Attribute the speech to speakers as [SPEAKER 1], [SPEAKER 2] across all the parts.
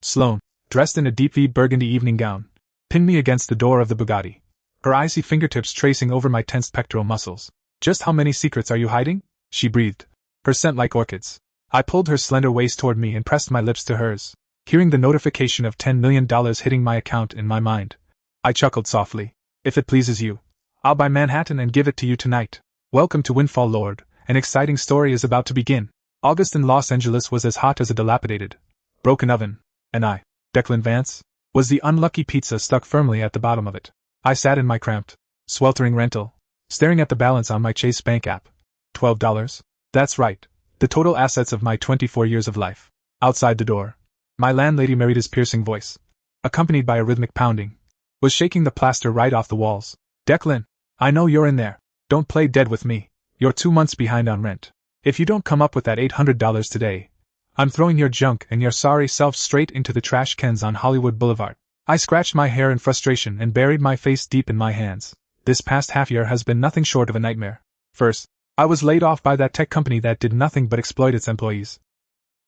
[SPEAKER 1] Sloane, dressed in a deep V burgundy evening gown, pinned me against the door of the Bugatti, her icy fingertips tracing over my tensed pectoral muscles. "Just how many secrets are you hiding?" she breathed, her scent like orchids. I pulled her slender waist toward me and pressed my lips to hers, hearing the notification of $10 million hitting my account in my mind. I chuckled softly. "If it pleases you, I'll buy Manhattan and give it to you tonight. Welcome to Windfall, Lord. An exciting story is about to begin." August in Los Angeles was as hot as a dilapidated, broken oven, and I, Declan Vance, was the unlucky pizza stuck firmly at the bottom of it. I sat in my cramped, sweltering rental, staring at the balance on my Chase Bank app. $12? That's right, the total assets of my 24 years of life. Outside the door, my landlady Marida's piercing voice, accompanied by a rhythmic pounding, was shaking the plaster right off the walls. "Declan, I know you're in there. Don't play dead with me. You're 2 months behind on rent. If you don't come up with that $800 today, I'm throwing your junk and your sorry self straight into the trash cans on Hollywood Boulevard." I scratched my hair in frustration and buried my face deep in my hands. This past half year has been nothing short of a nightmare. First, I was laid off by that tech company that did nothing but exploit its employees.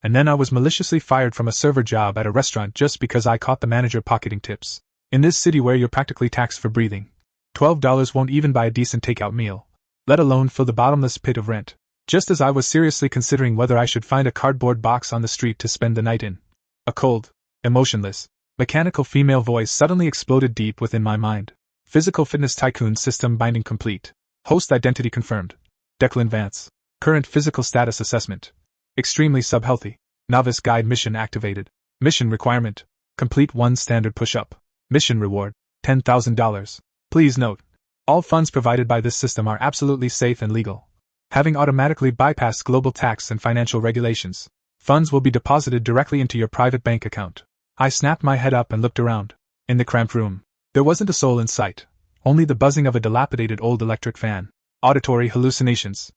[SPEAKER 1] And then I was maliciously fired from a server job at a restaurant just because I caught the manager pocketing tips. In this city where you're practically taxed for breathing, $12 won't even buy a decent takeout meal, let alone fill the bottomless pit of rent. Just as I was seriously considering whether I should find a cardboard box on the street to spend the night in, a cold, emotionless, mechanical female voice suddenly exploded deep within my mind. "Physical fitness tycoon system binding complete. Host identity confirmed. Declan Vance. Current physical status assessment. Extremely sub-healthy. Novice guide mission activated. Mission requirement. Complete 1 standard push-up. Mission reward, $10,000. Please note, all funds provided by this system are absolutely safe and legal. Having automatically bypassed global tax and financial regulations, funds will be deposited directly into your private bank account." I snapped my head up and looked around. In the cramped room, there wasn't a soul in sight, only the buzzing of a dilapidated old electric fan. Auditory hallucinations.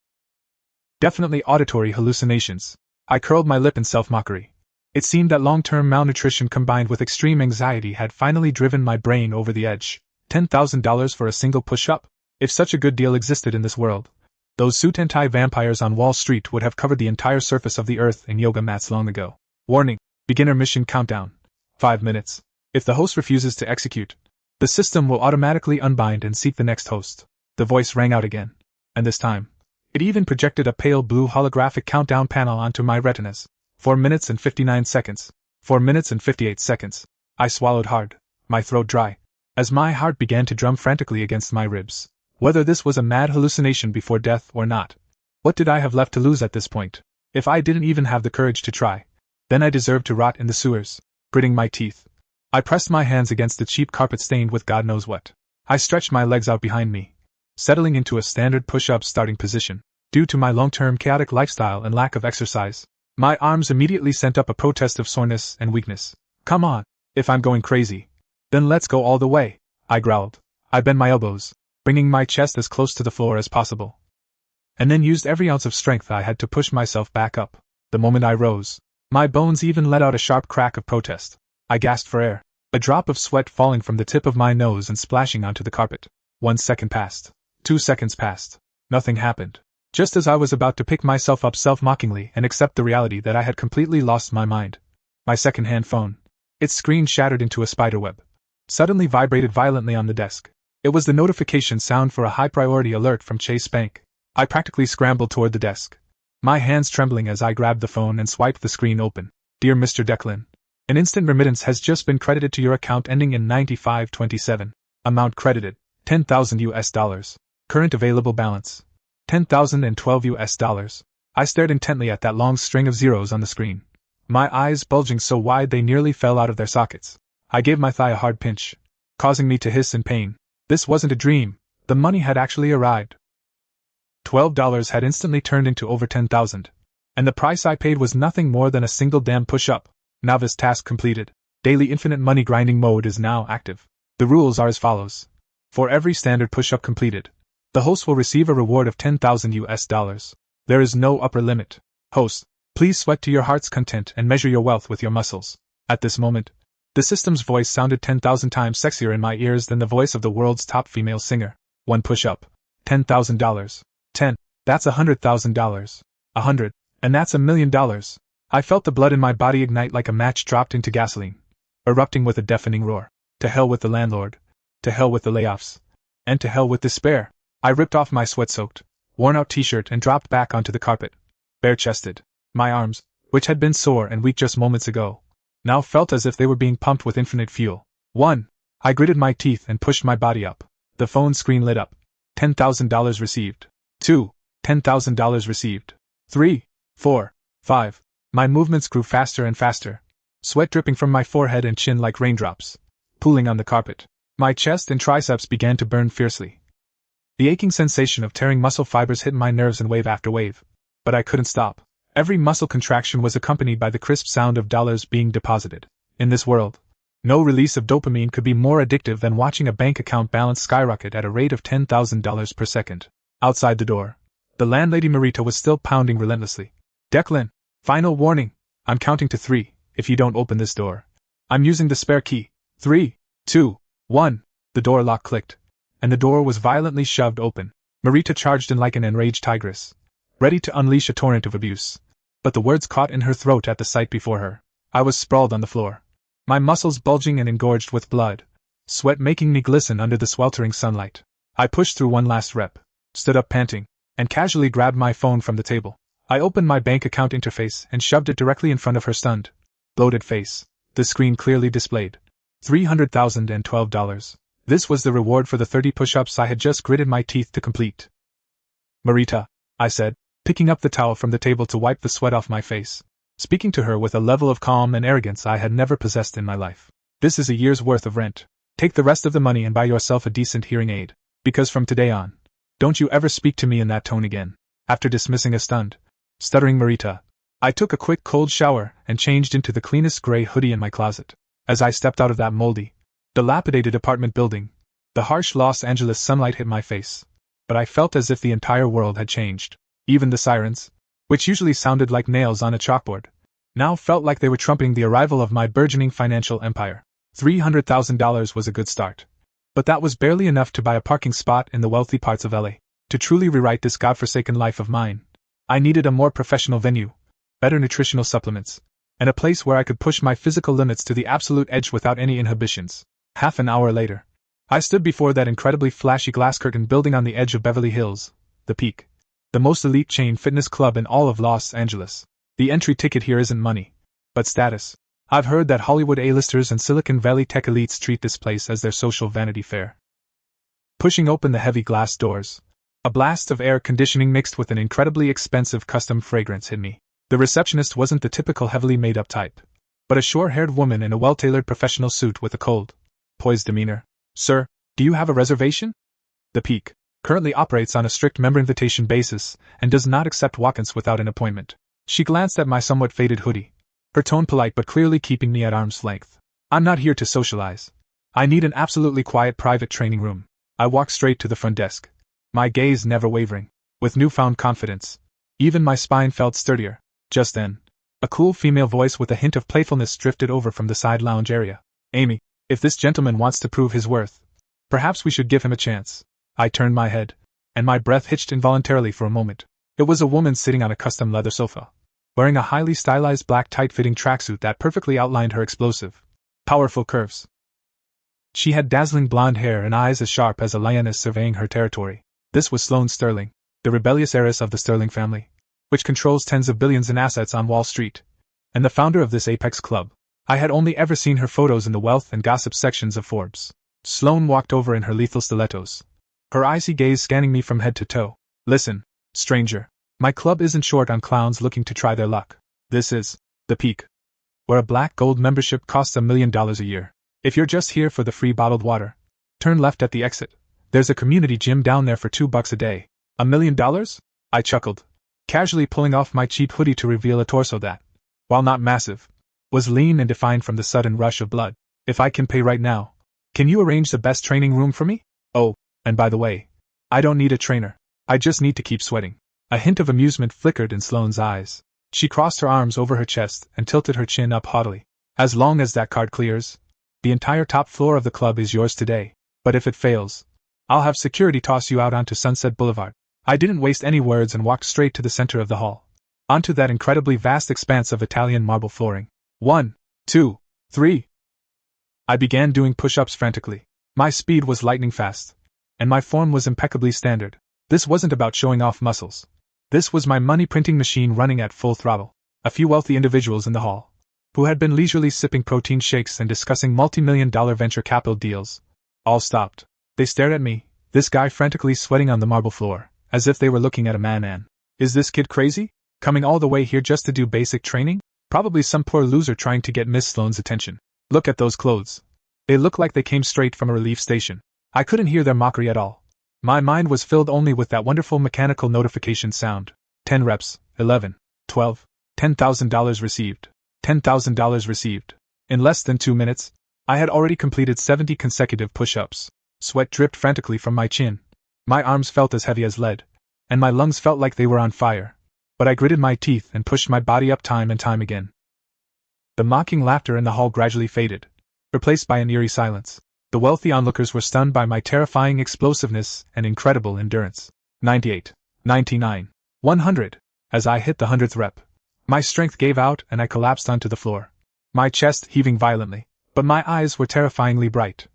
[SPEAKER 1] Definitely auditory hallucinations. I curled my lip in self-mockery. It seemed that long-term malnutrition combined with extreme anxiety had finally driven my brain over the edge. $10,000 for a single push-up? If such a good deal existed in this world, those suit anti-vampires on Wall Street would have covered the entire surface of the earth in yoga mats long ago. Warning, beginner mission countdown. 5 minutes. If the host refuses to execute, the system will automatically unbind and seek the next host. The voice rang out again, and this time, it even projected a pale blue holographic countdown panel onto my retinas. 4 minutes and 59 seconds. 4 minutes and 58 seconds. I swallowed hard, my throat dry, as my heart began to drum frantically against my ribs. Whether this was a mad hallucination before death or not, what did I have left to lose at this point? If I didn't even have the courage to try, then I deserved to rot in the sewers. Gritting my teeth, I pressed my hands against the cheap carpet stained with God knows what. I stretched my legs out behind me, settling into a standard push-up starting position. Due to my long-term chaotic lifestyle and lack of exercise, my arms immediately sent up a protest of soreness and weakness. "Come on, if I'm going crazy, then let's go all the way," I growled. I bent my elbows, bringing my chest as close to the floor as possible, and then used every ounce of strength I had to push myself back up. The moment I rose, my bones even let out a sharp crack of protest. I gasped for air, a drop of sweat falling from the tip of my nose and splashing onto the carpet. 1 second passed. 2 seconds passed. Nothing happened. Just as I was about to pick myself up self-mockingly and accept the reality that I had completely lost my mind, my second-hand phone, its screen shattered into a spiderweb, suddenly vibrated violently on the desk. It was the notification sound for a high-priority alert from Chase Bank. I practically scrambled toward the desk, my hands trembling as I grabbed the phone and swiped the screen open. "Dear Mr. Declan, an instant remittance has just been credited to your account ending in 9527. Amount credited, $10,000. Current available balance, $10,012. I stared intently at that long string of zeros on the screen, my eyes bulging so wide they nearly fell out of their sockets. I gave my thigh a hard pinch, causing me to hiss in pain. This wasn't a dream, the money had actually arrived. $12 had instantly turned into over 10,000, and the price I paid was nothing more than a single damn push-up. Novice task completed. Daily infinite money grinding mode is now active. The rules are as follows. For every standard push-up completed, the host will receive a reward of $10,000. There is no upper limit. Host, please sweat to your heart's content and measure your wealth with your muscles. At this moment, the system's voice sounded 10,000 times sexier in my ears than the voice of the world's top female singer. 1 push-up, $10,000. 10, that's $100,000. 100, and that's $1 million. I felt the blood in my body ignite like a match dropped into gasoline, erupting with a deafening roar. To hell with the landlord. To hell with the layoffs. And to hell with despair. I ripped off my sweat-soaked, worn-out t-shirt and dropped back onto the carpet. Bare-chested. My arms, which had been sore and weak just moments ago, now felt as if they were being pumped with infinite fuel. 1. I gritted my teeth and pushed my body up. The phone screen lit up. $10,000 received. 2. $10,000 received. 3. 4. 5. My movements grew faster and faster. Sweat dripping from my forehead and chin like raindrops, pooling on the carpet. My chest and triceps began to burn fiercely. The aching sensation of tearing muscle fibers hit my nerves in wave after wave. But I couldn't stop. Every muscle contraction was accompanied by the crisp sound of dollars being deposited. In this world, no release of dopamine could be more addictive than watching a bank account balance skyrocket at a rate of $10,000 per second. Outside the door, the landlady Marita was still pounding relentlessly. Declan, final warning. I'm counting to 3. If you don't open this door, I'm using the spare key. 3, 2, 1. The door lock clicked, and the door was violently shoved open. Marita charged in like an enraged tigress, ready to unleash a torrent of abuse. But the words caught in her throat at the sight before her. I was sprawled on the floor, my muscles bulging and engorged with blood, sweat making me glisten under the sweltering sunlight. I pushed through one last rep, stood up panting, and casually grabbed my phone from the table. I opened my bank account interface and shoved it directly in front of her stunned, bloated face. The screen clearly displayed $300,012. This was the reward for the 30 push-ups I had just gritted my teeth to complete. Marita, I said, picking up the towel from the table to wipe the sweat off my face, speaking to her with a level of calm and arrogance I had never possessed in my life. This is a year's worth of rent. Take the rest of the money and buy yourself a decent hearing aid, because from today on, don't you ever speak to me in that tone again. After dismissing a stunned, stuttering Marita, I took a quick cold shower and changed into the cleanest gray hoodie in my closet. As I stepped out of that moldy, dilapidated apartment building, the harsh Los Angeles sunlight hit my face, but I felt as if the entire world had changed. Even the sirens, which usually sounded like nails on a chalkboard, now felt like they were trumpeting the arrival of my burgeoning financial empire. $300,000 was a good start, but that was barely enough to buy a parking spot in the wealthy parts of LA. To truly rewrite this godforsaken life of mine, I needed a more professional venue, better nutritional supplements, and a place where I could push my physical limits to the absolute edge without any inhibitions. Half an hour later, I stood before that incredibly flashy glass curtain building on the edge of Beverly Hills, the Peak, the most elite chain fitness club in all of Los Angeles. The entry ticket here isn't money, but status. I've heard that Hollywood A-listers and Silicon Valley tech elites treat this place as their social Vanity Fair. Pushing open the heavy glass doors, a blast of air conditioning mixed with an incredibly expensive custom fragrance hit me. The receptionist wasn't the typical heavily made-up type, but a short-haired woman in a well-tailored professional suit with a cold, poised demeanor. Sir, do you have a reservation? The Peak currently operates on a strict member invitation basis and does not accept walk-ins without an appointment. She glanced at my somewhat faded hoodie, her tone polite but clearly keeping me at arm's length. I'm not here to socialize. I need an absolutely quiet private training room. I walked straight to the front desk, my gaze never wavering. With newfound confidence, even my spine felt sturdier. Just then, a cool female voice with a hint of playfulness drifted over from the side lounge area. Amy, if this gentleman wants to prove his worth, perhaps we should give him a chance. I turned my head, and my breath hitched involuntarily for a moment. It was a woman sitting on a custom leather sofa, wearing a highly stylized black tight-fitting tracksuit that perfectly outlined her explosive, powerful curves. She had dazzling blonde hair and eyes as sharp as a lioness surveying her territory. This was Sloane Sterling, the rebellious heiress of the Sterling family, which controls tens of billions in assets on Wall Street, and the founder of this apex club. I had only ever seen her photos in the wealth and gossip sections of Forbes. Sloane walked over in her lethal stilettos, her icy gaze scanning me from head to toe. Listen, stranger, my club isn't short on clowns looking to try their luck. This is the Peak, where a black gold membership costs $1 million a year. If you're just here for the free bottled water, turn left at the exit. There's a community gym down there for $2 a day. $1 million? I chuckled, casually pulling off my cheap hoodie to reveal a torso that, while not massive, was lean and defined from the sudden rush of blood. If I can pay right now, can you arrange the best training room for me? Oh, and by the way, I don't need a trainer. I just need to keep sweating. A hint of amusement flickered in Sloane's eyes. She crossed her arms over her chest and tilted her chin up haughtily. As long as that card clears, the entire top floor of the club is yours today. But if it fails, I'll have security toss you out onto Sunset Boulevard. I didn't waste any words and walked straight to the center of the hall. onto that incredibly vast expanse of Italian marble flooring. 1, 2, 3. I began doing push-ups frantically. My speed was lightning fast, and my form was impeccably standard. This wasn't about showing off muscles. This was my money-printing machine running at full throttle. A few wealthy individuals in the hall, who had been leisurely sipping protein shakes and discussing multi-million-dollar venture capital deals, all stopped. They stared at me, this guy frantically sweating on the marble floor, as if they were looking at a madman. Is this kid crazy? Coming all the way here just to do basic training? Probably some poor loser trying to get Miss Sloane's attention. Look at those clothes. They look like they came straight from a relief station. I couldn't hear their mockery at all. My mind was filled only with that wonderful mechanical notification sound. 10 reps, 11, 12, $10,000 received. $10,000 received. In less than 2 minutes, I had already completed 70 consecutive push-ups. Sweat dripped frantically from my chin. My arms felt as heavy as lead, and my lungs felt like they were on fire. But I gritted my teeth and pushed my body up time and time again. The mocking laughter in the hall gradually faded, replaced by an eerie silence. The wealthy onlookers were stunned by my terrifying explosiveness and incredible endurance. 98, 99, 100. As I hit the 100th rep, my strength gave out and I collapsed onto the floor, my chest heaving violently, but my eyes were terrifyingly bright.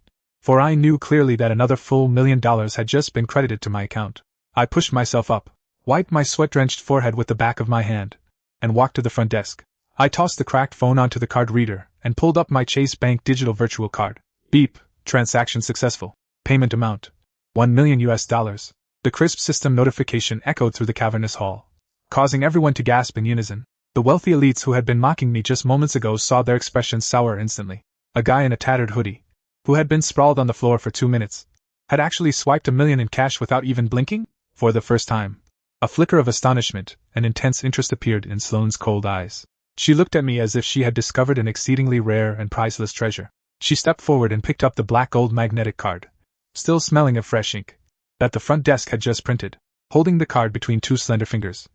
[SPEAKER 1] For I knew clearly that another full $1 million had just been credited to my account. I pushed myself up, wiped my sweat-drenched forehead with the back of my hand, and walked to the front desk. I tossed the cracked phone onto the card reader and pulled up my Chase Bank digital virtual card. Beep. Transaction successful. Payment amount. $1 million. The crisp system notification echoed through the cavernous hall, causing everyone to gasp in unison. The wealthy elites who had been mocking me just moments ago saw their expressions sour instantly. A guy in a tattered hoodie, who had been sprawled on the floor for 2 minutes, had actually swiped $1 million in cash without even blinking? For the first time. A flicker of astonishment and intense interest appeared in Sloane's cold eyes. She looked at me as if she had discovered an exceedingly rare and priceless treasure. She stepped forward and picked up the black gold magnetic card, still smelling of fresh ink, that the front desk had just printed. Holding the card between 2 slender fingers,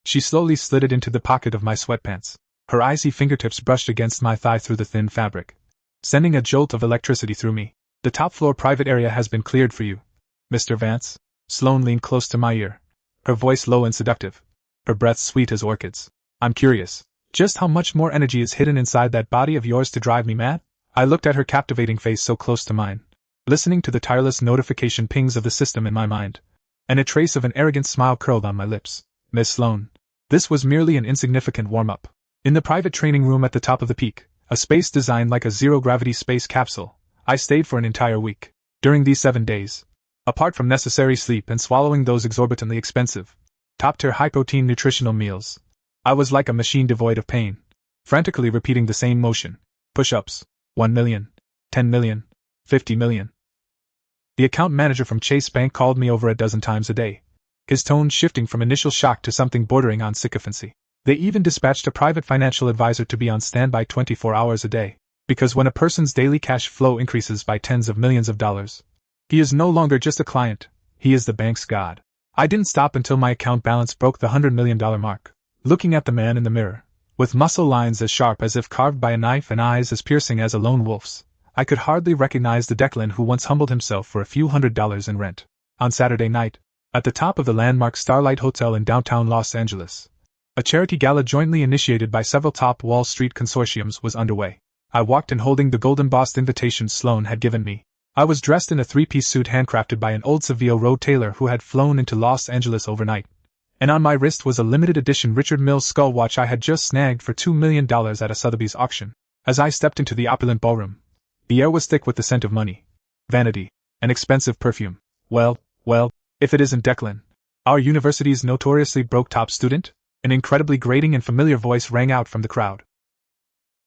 [SPEAKER 1] she slowly slid it into the pocket of my sweatpants. Her icy fingertips brushed against my thigh through the thin fabric, sending a jolt of electricity through me. The top floor private area has been cleared for you, Mr. Vance. Sloane leaned close to my ear, her voice low and seductive, her breath sweet as orchids. I'm curious, just how much more energy is hidden inside that body of yours to drive me mad? I looked at her captivating face so close to mine, listening to the tireless notification pings of the system in my mind, and a trace of an arrogant smile curled on my lips. Miss Sloane. This was merely an insignificant warm-up. In the private training room at the top of the peak, a space designed like a zero-gravity space capsule, I stayed for an entire week. During these 7 days, apart from necessary sleep and swallowing those exorbitantly expensive, top-tier high-protein nutritional meals, I was like a machine devoid of pain, frantically repeating the same motion. Push-ups. 1 million, 10 million, 50 million. The account manager from Chase Bank called me over a dozen times a day, his tone shifting from initial shock to something bordering on sycophancy. They even dispatched a private financial advisor to be on standby 24 hours a day, because when a person's daily cash flow increases by tens of millions of dollars, he is no longer just a client, he is the bank's god. I didn't stop until my account balance broke the $100 million mark. Looking at the man in the mirror, with muscle lines as sharp as if carved by a knife and eyes as piercing as a lone wolf's, I could hardly recognize the Declan who once humbled himself for a few $100s in rent. On Saturday night, at the top of the landmark Starlight Hotel in downtown Los Angeles, a charity gala jointly initiated by several top Wall Street consortiums was underway. I walked in holding the gold embossed invitation Sloane had given me. I was dressed in a 3-piece suit handcrafted by an old Savile Row tailor who had flown into Los Angeles overnight, and on my wrist was a limited edition Richard Mille skull watch I had just snagged for $2 million at a Sotheby's auction. As I stepped into the opulent ballroom, the air was thick with the scent of money, vanity, and expensive perfume. Well, if it isn't Declan, our university's notoriously broke top student? An incredibly grating and familiar voice rang out from the crowd.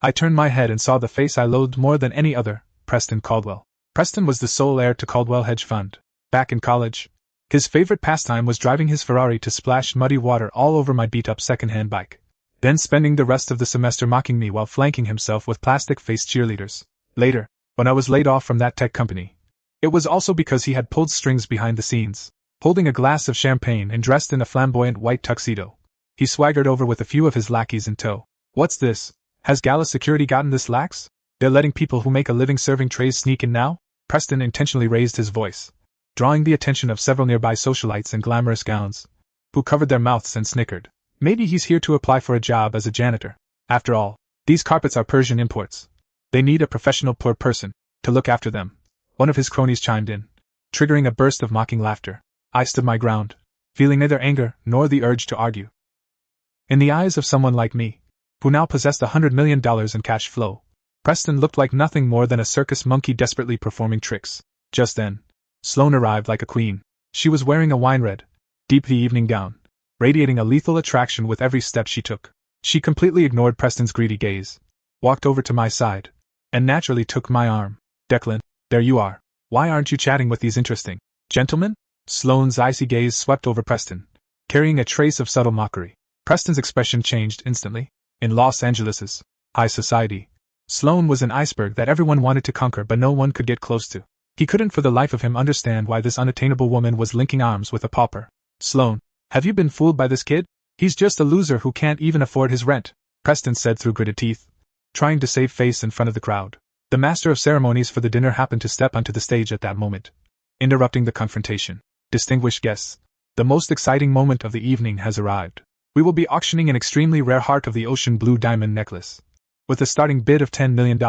[SPEAKER 1] I turned my head and saw the face I loathed more than any other, Preston Caldwell. Preston was the sole heir to Caldwell Hedge Fund. Back in college, his favorite pastime was driving his Ferrari to splash muddy water all over my beat-up second-hand bike, then spending the rest of the semester mocking me while flanking himself with plastic-faced cheerleaders. Later, when I was laid off from that tech company, it was also because he had pulled strings behind the scenes. Holding a glass of champagne and dressed in a flamboyant white tuxedo, he swaggered over with a few of his lackeys in tow. What's this? Has gala security gotten this lax? They're letting people who make a living serving trays sneak in now? Preston intentionally raised his voice, drawing the attention of several nearby socialites in glamorous gowns, who covered their mouths and snickered. Maybe he's here to apply for a job as a janitor. After all, these carpets are Persian imports. They need a professional poor person to look after them. One of his cronies chimed in, triggering a burst of mocking laughter. I stood my ground, feeling neither anger nor the urge to argue. In the eyes of someone like me, who now possessed $100 million in cash flow, Preston looked like nothing more than a circus monkey desperately performing tricks. Just then, Sloane arrived like a queen. She was wearing a wine-red, deep V evening gown, radiating a lethal attraction with every step she took. She completely ignored Preston's greedy gaze, walked over to my side, and naturally took my arm. Declan, there you are. Why aren't you chatting with these interesting gentlemen? Sloane's icy gaze swept over Preston, carrying a trace of subtle mockery. Preston's expression changed instantly. In Los Angeles's high society, Sloane was an iceberg that everyone wanted to conquer but no one could get close to. He couldn't for the life of him understand why this unattainable woman was linking arms with a pauper. Sloane, have you been fooled by this kid? He's just a loser who can't even afford his rent, Preston said through gritted teeth, trying to save face in front of the crowd. The master of ceremonies for the dinner happened to step onto the stage at that moment, interrupting the confrontation. Distinguished guests, the most exciting moment of the evening has arrived. We will be auctioning an extremely rare heart of the ocean blue diamond necklace. With a starting bid of $10 million,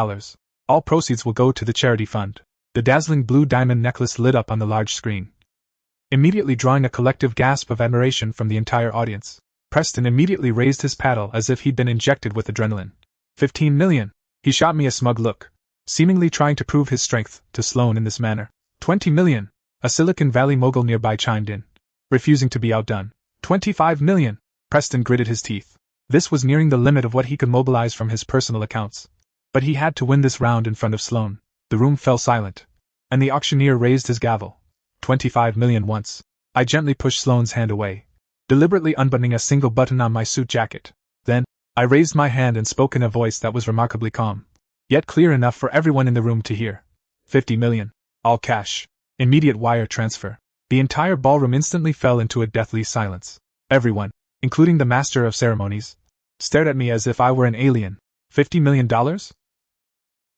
[SPEAKER 1] all proceeds will go to the charity fund. The dazzling blue diamond necklace lit up on the large screen, immediately drawing a collective gasp of admiration from the entire audience. Preston immediately raised his paddle as if he'd been injected with adrenaline. 15 million. He shot me a smug look, seemingly trying to prove his strength to Sloane in this manner. 20 million. A Silicon Valley mogul nearby chimed in, refusing to be outdone. 25 million. Preston gritted his teeth. This was nearing the limit of what he could mobilize from his personal accounts. But he had to win this round in front of Sloane. The room fell silent, and the auctioneer raised his gavel. 25 million once. I gently pushed Sloane's hand away, deliberately unbuttoning a single button on my suit jacket. Then, I raised my hand and spoke in a voice that was remarkably calm, yet clear enough for everyone in the room to hear. 50 million. All cash. Immediate wire transfer. The entire ballroom instantly fell into a deathly silence. Everyone, including the master of ceremonies, stared at me as if I were an alien. $50 million?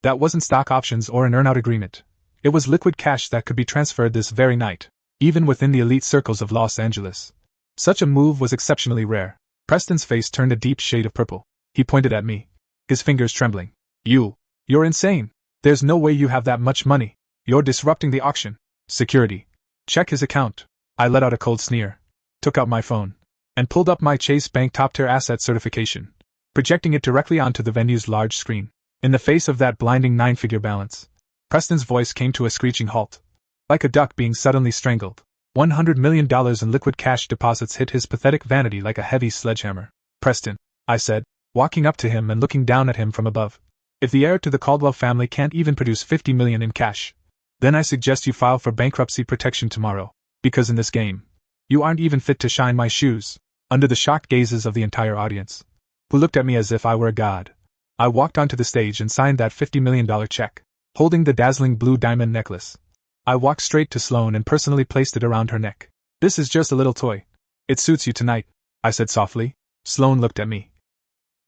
[SPEAKER 1] That wasn't stock options or an earn-out agreement. It was liquid cash that could be transferred this very night, even within the elite circles of Los Angeles. Such a move was exceptionally rare. Preston's face turned a deep shade of purple. He pointed at me, his fingers trembling. You're insane. There's no way you have that much money. You're disrupting the auction. Security. Check his account. I let out a cold sneer, took out my phone, and pulled up my Chase Bank top-tier asset certification, projecting it directly onto the venue's large screen. In the face of that blinding 9-figure balance, Preston's voice came to a screeching halt, like a duck being suddenly strangled. $100 million in liquid cash deposits hit his pathetic vanity like a heavy sledgehammer. Preston, I said, walking up to him and looking down at him from above. If the heir to the Caldwell family can't even produce $50 million in cash, then I suggest you file for bankruptcy protection tomorrow, because in this game, you aren't even fit to shine my shoes. Under the shocked gazes of the entire audience, who looked at me as if I were a god, I walked onto the stage and signed that $50 million check. Holding the dazzling blue diamond necklace, I walked straight to Sloane and personally placed it around her neck. This is just a little toy. It suits you tonight, I said softly. Sloane looked at me,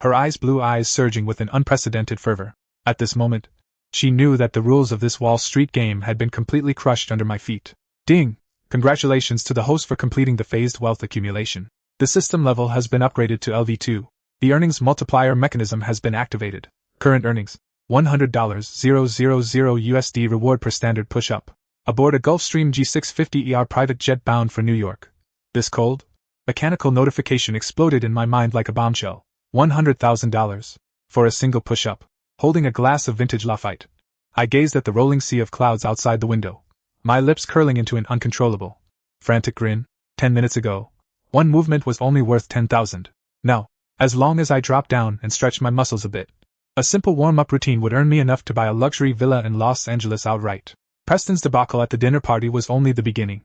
[SPEAKER 1] her blue eyes surging with an unprecedented fervor. At this moment, she knew that the rules of this Wall Street game had been completely crushed under my feet. Ding! Congratulations to the host for completing the phased wealth accumulation. The system level has been upgraded to LV2. The earnings multiplier mechanism has been activated. Current earnings, $100, 000 USD reward per standard push-up. Aboard a Gulfstream G650ER private jet bound for New York. This cold, mechanical notification exploded in my mind like a bombshell. $100,000 for a single push-up. Holding a glass of vintage Lafite, I gazed at the rolling sea of clouds outside the window, my lips curling into an uncontrollable, frantic grin. 10 minutes ago, one movement was only worth 10,000. Now, as long as I dropped down and stretched my muscles a bit, a simple warm-up routine would earn me enough to buy a luxury villa in Los Angeles outright. Preston's debacle at the dinner party was only the beginning.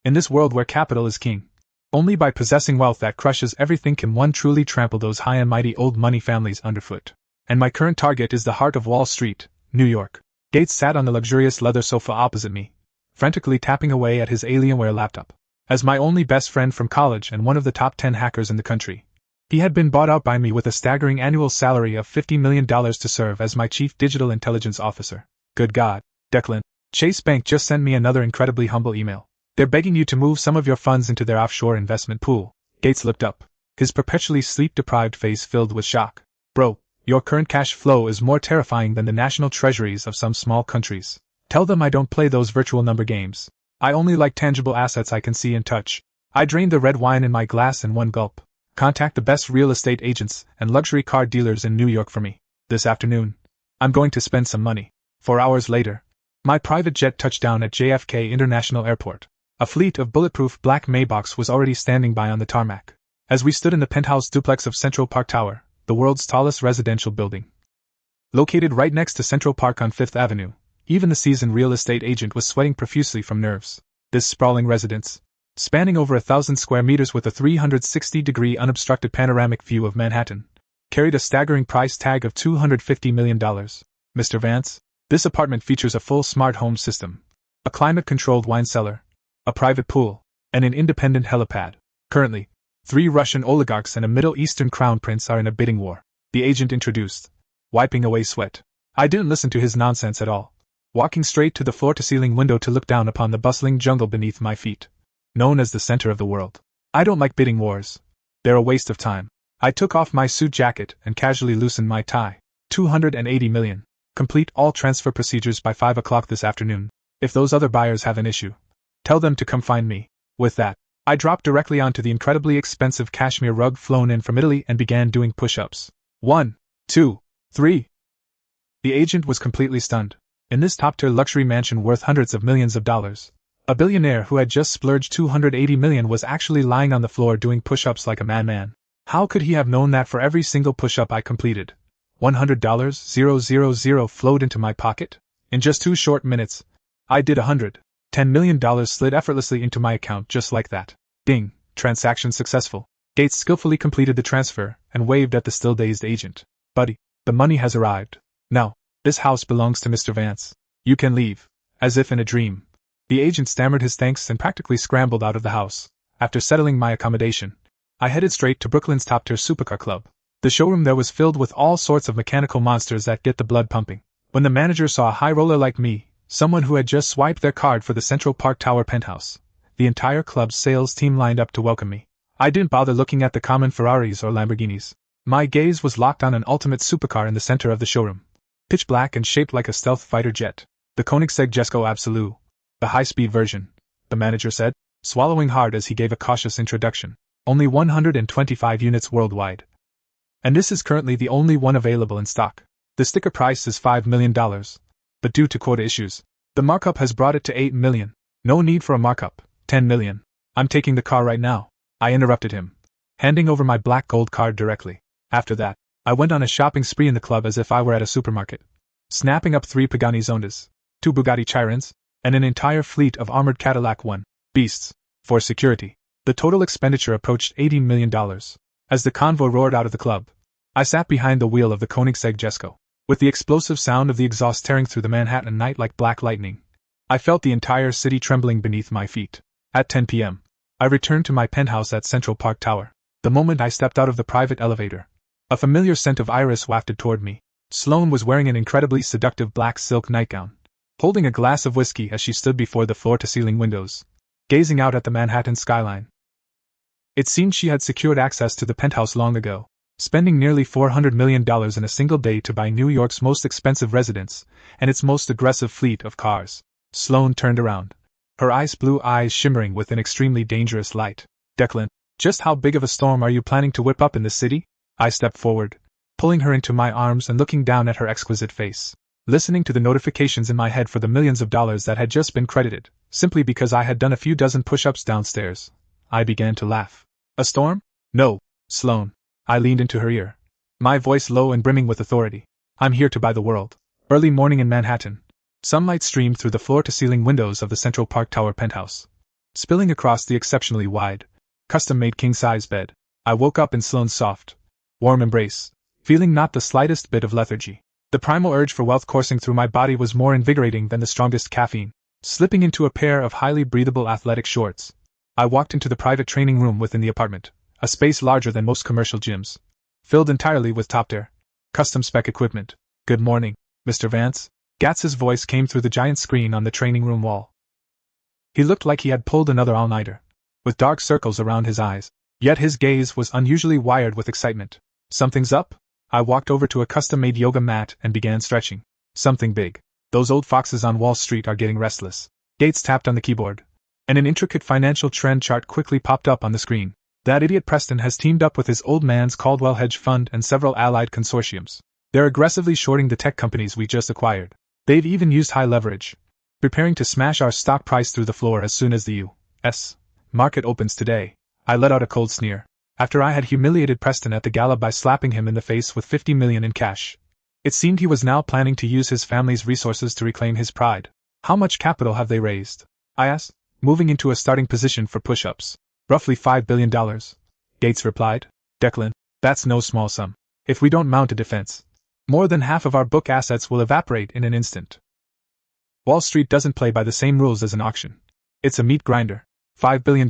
[SPEAKER 1] In this world where capital is king, only by possessing wealth that crushes everything can one truly trample those high and mighty old money families underfoot. And my current target is the heart of Wall Street, New York. Gates sat on the luxurious leather sofa opposite me, frantically tapping away at his Alienware laptop. As my only best friend from college and one of the top 10 hackers in the country, he had been bought out by me with a staggering annual salary of $50 million to serve as my chief digital intelligence officer. Good God, Declan, Chase Bank just sent me another incredibly humble email. They're begging you to move some of your funds into their offshore investment pool. Gates looked up, his perpetually sleep-deprived face filled with shock. Bro, your current cash flow is more terrifying than the national treasuries of some small countries. Tell them I don't play those virtual number games. I only like tangible assets I can see and touch. I drained the red wine in my glass in one gulp. Contact the best real estate agents and luxury car dealers in New York for me. This afternoon. I'm going to spend some money. 4 hours later. My private jet touched down at JFK International Airport. A fleet of bulletproof black Maybachs was already standing by on the tarmac. As we stood in the penthouse duplex of Central Park Tower, the world's tallest residential building. Located right next to Central Park on 5th Avenue, even the seasoned real estate agent was sweating profusely from nerves. This sprawling residence, spanning over 1,000 square meters with a 360-degree unobstructed panoramic view of Manhattan, carried a staggering price tag of $250 million. Mr. Vance, this apartment features a full smart home system, a climate-controlled wine cellar, a private pool, and an independent helipad. Currently, 3 Russian oligarchs and a Middle Eastern crown prince are in a bidding war, the agent introduced, wiping away sweat. I didn't listen to his nonsense at all, walking straight to the floor-to-ceiling window to look down upon the bustling jungle beneath my feet, known as the center of the world. I don't like bidding wars. They're a waste of time. I took off my suit jacket and casually loosened my tie. 280 million. Complete all transfer procedures by 5 o'clock this afternoon. If those other buyers have an issue, tell them to come find me. With that, I dropped directly onto the incredibly expensive cashmere rug flown in from Italy and began doing push-ups. 1, 2, 3. The agent was completely stunned. In this top-tier luxury mansion worth hundreds of millions of dollars, a billionaire who had just splurged 280 million was actually lying on the floor doing push-ups like a madman. How could he have known that for every single push-up I completed, $100,000 flowed into my pocket? In just 2 short minutes, I did $110 million slid effortlessly into my account just like that. Ding, transaction successful. Gates skillfully completed the transfer and waved at the still-dazed agent. Buddy, the money has arrived. Now, this house belongs to Mr. Vance. You can leave. As if in a dream. The agent stammered his thanks and practically scrambled out of the house. After settling my accommodation, I headed straight to Brooklyn's top-tier supercar club. The showroom there was filled with all sorts of mechanical monsters that get the blood pumping. When the manager saw a high roller like me, someone who had just swiped their card for the Central Park Tower penthouse, the entire club's sales team lined up to welcome me. I didn't bother looking at the common Ferraris or Lamborghinis. My gaze was locked on an ultimate supercar in the center of the showroom. Pitch black and shaped like a stealth fighter jet. The Koenigsegg Jesko Absolute. The high-speed version, the manager said, swallowing hard as he gave a cautious introduction. Only 125 units worldwide. And this is currently the only one available in stock. The sticker price is $5 million. But due to quota issues, the markup has brought it to $8 million. No need for a markup. $10 million. I'm taking the car right now. I interrupted him, handing over my black gold card directly. After that, I went on a shopping spree in the club as if I were at a supermarket, snapping up 3 Pagani Zondas, 2 Bugatti Chirons, and an entire fleet of armored Cadillac 1 Beasts for security. The total expenditure approached $80 million. As the convoy roared out of the club, I sat behind the wheel of the Koenigsegg Jesko. With the explosive sound of the exhaust tearing through the Manhattan night like black lightning, I felt the entire city trembling beneath my feet. At 10 p.m., I returned to my penthouse at Central Park Tower. The moment I stepped out of the private elevator, a familiar scent of iris wafted toward me. Sloane was wearing an incredibly seductive black silk nightgown, holding a glass of whiskey as she stood before the floor-to-ceiling windows, gazing out at the Manhattan skyline. It seemed she had secured access to the penthouse long ago, spending nearly $400 million in a single day to buy New York's most expensive residence and its most aggressive fleet of cars. Sloane turned around, her ice blue eyes shimmering with an extremely dangerous light. Declan, just how big of a storm are you planning to whip up in the city? I stepped forward, pulling her into my arms and looking down at her exquisite face, listening to the notifications in my head for the millions of dollars that had just been credited, simply because I had done a few dozen push-ups downstairs. I began to laugh. A storm? No, Sloane. I leaned into her ear, my voice low and brimming with authority. I'm here to buy the world. Early morning in Manhattan. Sunlight streamed through the floor-to-ceiling windows of the Central Park Tower penthouse, spilling across the exceptionally wide, custom-made king-size bed. I woke up in Sloane's soft, warm embrace, feeling not the slightest bit of lethargy. The primal urge for wealth coursing through my body was more invigorating than the strongest caffeine. Slipping into a pair of highly breathable athletic shorts, I walked into the private training room within the apartment, a space larger than most commercial gyms, filled entirely with top-tier, custom-spec equipment. Good morning, Mr. Vance. Gatz's voice came through the giant screen on the training room wall. He looked like he had pulled another all-nighter, with dark circles around his eyes. Yet his gaze was unusually wired with excitement. Something's up? I walked over to a custom-made yoga mat and began stretching. Something big. Those old foxes on Wall Street are getting restless. Gates tapped on the keyboard, and an intricate financial trend chart quickly popped up on the screen. That idiot Preston has teamed up with his old man's Caldwell hedge fund and several allied consortiums. They're aggressively shorting the tech companies we just acquired. They've even used high leverage, preparing to smash our stock price through the floor as soon as the U.S. market opens today. I let out a cold sneer, after I had humiliated Preston at the gala by slapping him in the face with $50 million in cash. It seemed he was now planning to use his family's resources to reclaim his pride. How much capital have they raised? I asked, moving into a starting position for push-ups. Roughly $5 billion. Gates replied. Declan, that's no small sum. If we don't mount a defense, more than half of our book assets will evaporate in an instant. Wall Street doesn't play by the same rules as an auction. It's a meat grinder. $5 billion.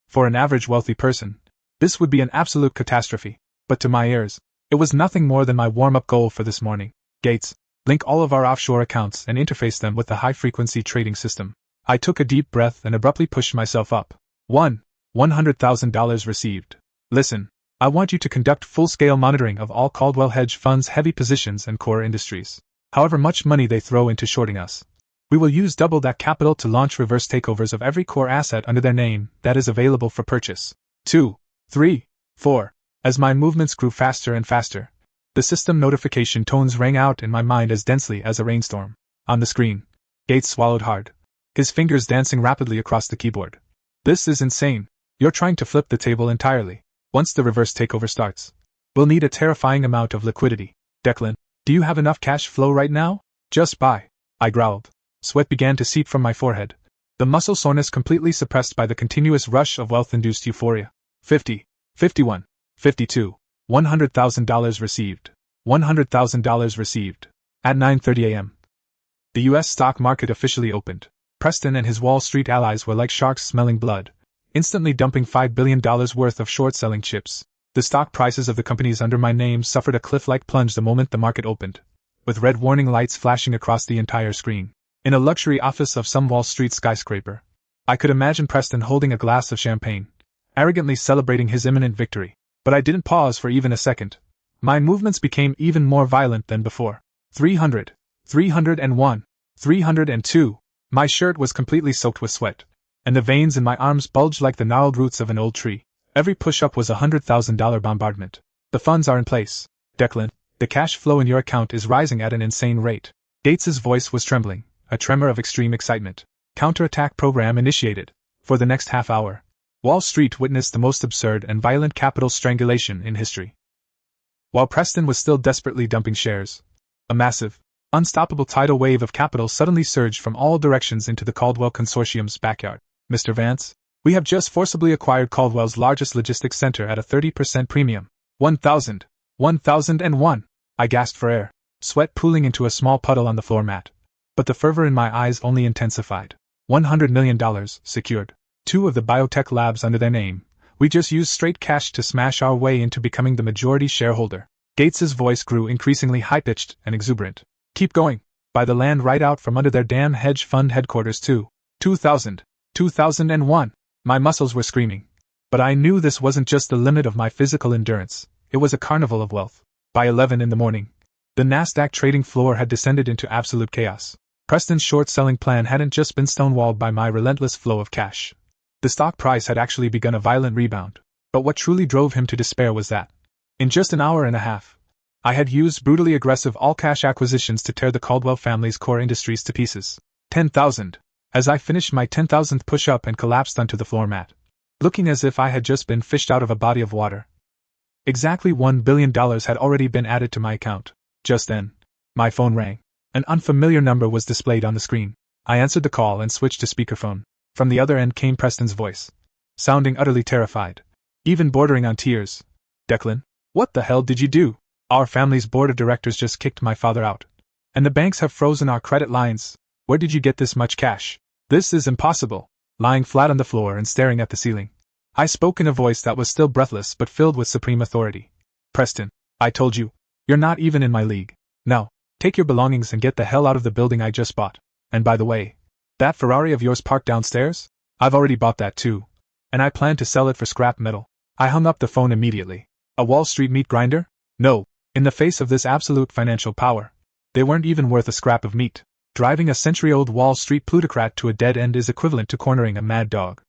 [SPEAKER 1] For an average wealthy person, this would be an absolute catastrophe. But to my ears, it was nothing more than my warm-up goal for this morning. Gates, link all of our offshore accounts and interface them with the high-frequency trading system. I took a deep breath and abruptly pushed myself up. $100,000 received. Listen, I want you to conduct full-scale monitoring of all Caldwell Hedge Fund's heavy positions and core industries. However much money they throw into shorting us, we will use double that capital to launch reverse takeovers of every core asset under their name that is available for purchase. 2, 3, 4. As my movements grew faster and faster, the system notification tones rang out in my mind as densely as a rainstorm. On the screen, Gates swallowed hard, his fingers dancing rapidly across the keyboard. This is insane. You're trying to flip the table entirely. Once the reverse takeover starts, we'll need a terrifying amount of liquidity. Declan, do you have enough cash flow right now? Just buy. I growled. Sweat began to seep from my forehead, the muscle soreness completely suppressed by the continuous rush of wealth-induced euphoria. 50, 51, 52. $100,000 received. $100,000 received. At 9:30 a.m. The U.S. stock market officially opened. Preston and his Wall Street allies were like sharks smelling blood, instantly dumping $5 billion worth of short-selling chips. The stock prices of the companies under my name suffered a cliff-like plunge the moment the market opened, with red warning lights flashing across the entire screen. In a luxury office of some Wall Street skyscraper, I could imagine Preston holding a glass of champagne, arrogantly celebrating his imminent victory. But I didn't pause for even a second. My movements became even more violent than before. 300, 301, 302. My shirt was completely soaked with sweat, and the veins in my arms bulged like the gnarled roots of an old tree. Every push-up was a $100,000 bombardment. The funds are in place, Declan. The cash flow in your account is rising at an insane rate. Gates's voice was trembling, a tremor of extreme excitement. Counterattack program initiated. For the next half hour, Wall Street witnessed the most absurd and violent capital strangulation in history. While Preston was still desperately dumping shares, a massive, unstoppable tidal wave of capital suddenly surged from all directions into the Caldwell Consortium's backyard. Mr. Vance, we have just forcibly acquired Caldwell's largest logistics center at a 30% premium. 1,000. 1,001. I gasped for air, sweat pooling into a small puddle on the floor mat. But the fervor in my eyes only intensified. $100 million secured. 2 of the biotech labs under their name. We just used straight cash to smash our way into becoming the majority shareholder. Gates's voice grew increasingly high-pitched and exuberant. Keep going. Buy the land right out from under their damn hedge fund headquarters too. 2,000. 2001. My muscles were screaming. But I knew this wasn't just the limit of my physical endurance. It was a carnival of wealth. By 11 in the morning, the Nasdaq trading floor had descended into absolute chaos. Preston's short-selling plan hadn't just been stonewalled by my relentless flow of cash. The stock price had actually begun a violent rebound. But what truly drove him to despair was that, in just an hour and a half, I had used brutally aggressive all-cash acquisitions to tear the Caldwell family's core industries to pieces. 10,000. As I finished my 10,000th push-up and collapsed onto the floor mat, looking as if I had just been fished out of a body of water. Exactly $1 billion had already been added to my account. Just then, my phone rang. An unfamiliar number was displayed on the screen. I answered the call and switched to speakerphone. From the other end came Preston's voice, sounding utterly terrified, even bordering on tears. Declan, what the hell did you do? Our family's board of directors just kicked my father out, and the banks have frozen our credit lines. Where did you get this much cash? This is impossible. Lying flat on the floor and staring at the ceiling, I spoke in a voice that was still breathless but filled with supreme authority. Preston, I told you, you're not even in my league. Now, take your belongings and get the hell out of the building I just bought. And by the way, that Ferrari of yours parked downstairs? I've already bought that too. And I plan to sell it for scrap metal. I hung up the phone immediately. A Wall Street meat grinder? No. In the face of this absolute financial power, they weren't even worth a scrap of meat. Driving a century-old Wall Street plutocrat to a dead end is equivalent to cornering a mad dog.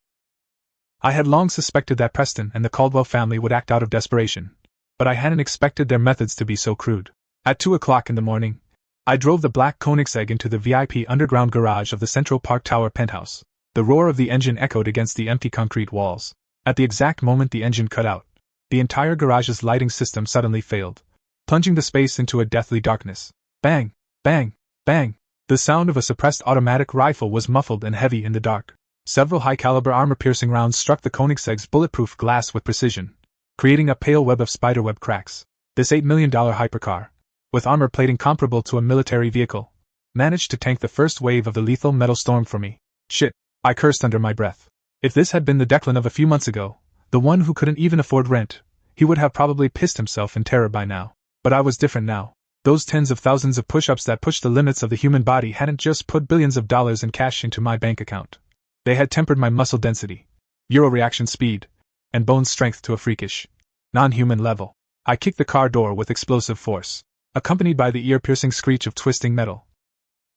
[SPEAKER 1] I had long suspected that Preston and the Caldwell family would act out of desperation, but I hadn't expected their methods to be so crude. At 2 o'clock in the morning, I drove the black Koenigsegg into the VIP underground garage of the Central Park Tower penthouse. The roar of the engine echoed against the empty concrete walls. At the exact moment the engine cut out, the entire garage's lighting system suddenly failed, plunging the space into a deathly darkness. Bang! Bang! Bang! The sound of a suppressed automatic rifle was muffled and heavy in the dark. Several high-caliber armor-piercing rounds struck the Koenigsegg's bulletproof glass with precision, creating a pale web of spiderweb cracks. This $8 million hypercar, with armor plating comparable to a military vehicle, managed to tank the first wave of the lethal metal storm for me. Shit, I cursed under my breath. If this had been the Declan of a few months ago, the one who couldn't even afford rent, he would have probably pissed himself in terror by now. But I was different now. Those tens of thousands of push-ups that pushed the limits of the human body hadn't just put billions of dollars in cash into my bank account. They had tempered my muscle density, euro reaction speed, and bone strength to a freakish, non-human level. I kicked the car door with explosive force, accompanied by the ear-piercing screech of twisting metal.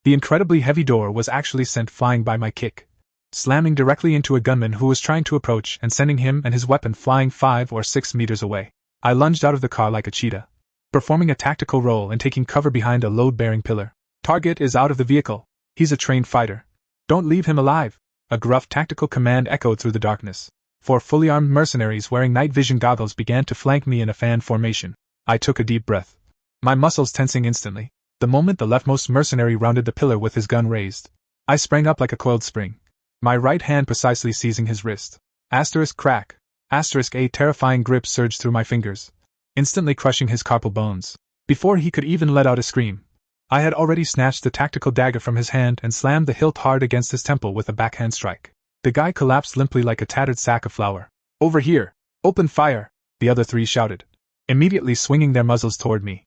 [SPEAKER 1] The incredibly heavy door was actually sent flying by my kick, slamming directly into a gunman who was trying to approach and sending him and his weapon flying 5 or 6 meters away. I lunged out of the car like a cheetah, performing a tactical roll and taking cover behind a load-bearing pillar. Target is out of the vehicle. He's a trained fighter. Don't leave him alive. A gruff tactical command echoed through the darkness. 4 fully armed mercenaries wearing night vision goggles began to flank me in a fan formation. I took a deep breath, my muscles tensing instantly. The moment the leftmost mercenary rounded the pillar with his gun raised, I sprang up like a coiled spring, my right hand precisely seizing his wrist. Asterisk crack. Asterisk a terrifying grip surged through my fingers, instantly crushing his carpal bones. Before he could even let out a scream, I had already snatched the tactical dagger from his hand and slammed the hilt hard against his temple with a backhand strike. The guy collapsed limply like a tattered sack of flour. Over here! Open fire! The other 3 shouted, immediately swinging their muzzles toward me.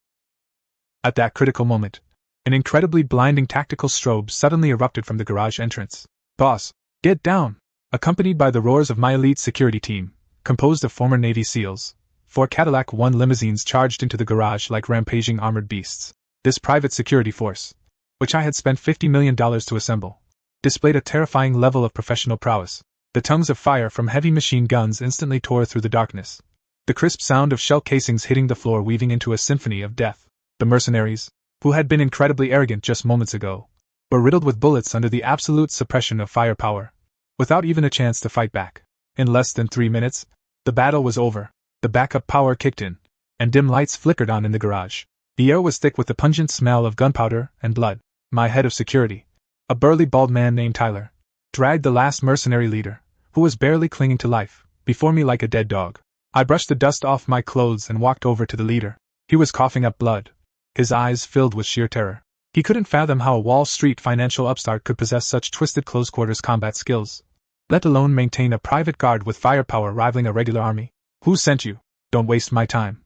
[SPEAKER 1] At that critical moment, an incredibly blinding tactical strobe suddenly erupted from the garage entrance. Boss, get down! Accompanied by the roars of my elite security team, composed of former Navy SEALs, 4 Cadillac 1 limousines charged into the garage like rampaging armored beasts. This private security force, which I had spent $50 million to assemble, displayed a terrifying level of professional prowess. The tongues of fire from heavy machine guns instantly tore through the darkness, the crisp sound of shell casings hitting the floor weaving into a symphony of death. The mercenaries, who had been incredibly arrogant just moments ago, were riddled with bullets under the absolute suppression of firepower, without even a chance to fight back. In less than 3 minutes, the battle was over. The backup power kicked in, and dim lights flickered on in the garage. The air was thick with the pungent smell of gunpowder and blood. My head of security, a burly bald man named Tyler, dragged the last mercenary leader, who was barely clinging to life, before me like a dead dog. I brushed the dust off my clothes and walked over to the leader. He was coughing up blood, his eyes filled with sheer terror. He couldn't fathom how a Wall Street financial upstart could possess such twisted close-quarters combat skills, let alone maintain a private guard with firepower rivaling a regular army. Who sent you? Don't waste my time.